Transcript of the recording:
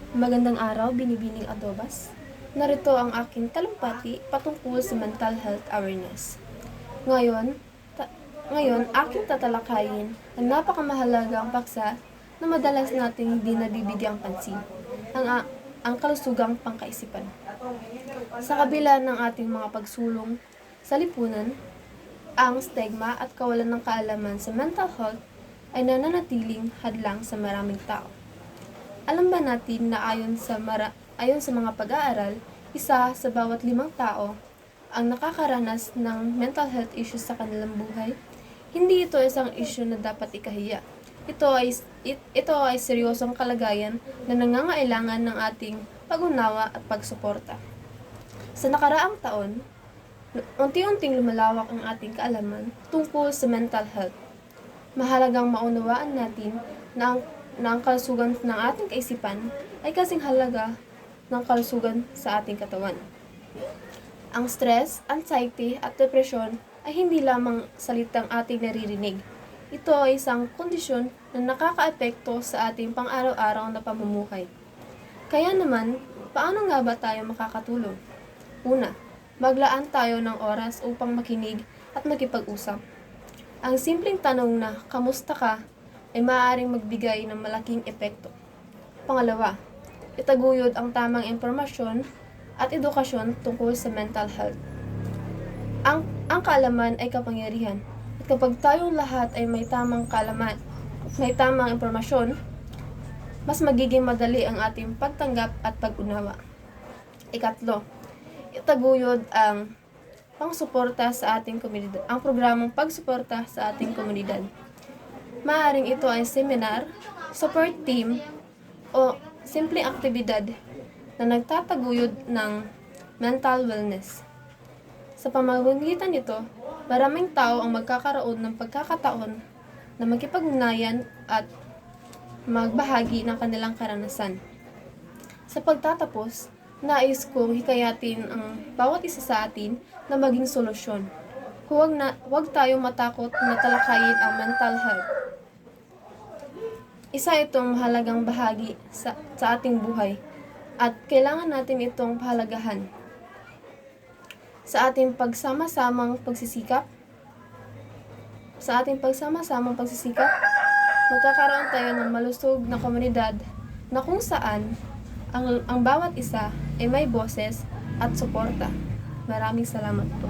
Magandang araw, Binibining Adobas. Narito ang aking talumpati patungkol sa mental health awareness. Ngayon, ngayon aking tatalakayin ang napakamahalagang paksa na madalas nating hindi nabibigyang pansin, ang kalusugang pangkaisipan. Sa kabila ng ating mga pagsulong sa lipunan, ang stigma at kawalan ng kaalaman sa mental health ay nananatiling hadlang sa maraming tao. Alam ba natin na ayon sa mga pag-aaral, isa sa bawat 5 tao ang nakakaranas ng mental health issues sa kanilang buhay? Hindi ito isang issue na dapat ikahiya. Ito ay seryosong kalagayan na nangangailangan ng ating pag-unawa at pagsuporta. Sa nakaraang taon, unti-unting lumalawak ang ating kaalaman tungkol sa mental health. Mahalagang maunawaan natin na ang kalusugan ng ating kaisipan ay kasing halaga ng kalusugan sa ating katawan. Ang stress, anxiety at depression ay hindi lamang salitang ating naririnig. Ito ay isang kondisyon na nakakaapekto sa ating pang-araw-araw na pamumuhay. Kaya naman, paano nga ba tayo makakatulong? Una, maglaan tayo ng oras upang makinig at makipag-usap. Ang simpleng tanong na, "Kamusta ka?" ay maaaring magbigay ng malaking epekto. Pangalawa, itaguyod ang tamang impormasyon at edukasyon tungkol sa mental health. Ang kaalaman ay kapangyarihan, at kapag tayong lahat ay may tamang kaalaman, may tamang impormasyon, mas magiging madali ang ating pagtanggap at pag-unawa. Ikatlo, itaguyod ang pangsuporta sa ating komunidad, ang programang pagsuporta sa ating komunidad. Maaaring ito ay seminar, support team, o simpleng aktibidad na nagtataguyod ng mental wellness. Sa pamamagitan nito, maraming tao ang magkakaroon ng pagkakataon na makipag-ugnayan at magbahagi ng kanilang karanasan. Sa pagtatapos, nais kong hikayatin ang bawat isa sa atin na maging solusyon. Huwag tayong matakot na talakayin ang mental health. Isa itong mahalagang bahagi sa ating buhay at kailangan natin itong pahalagahan. Sa ating pagsama-samang pagsisikap, magkakaroon tayo ng malusog na komunidad na kung saan ang bawat isa ay may boses at suporta. Maraming salamat po.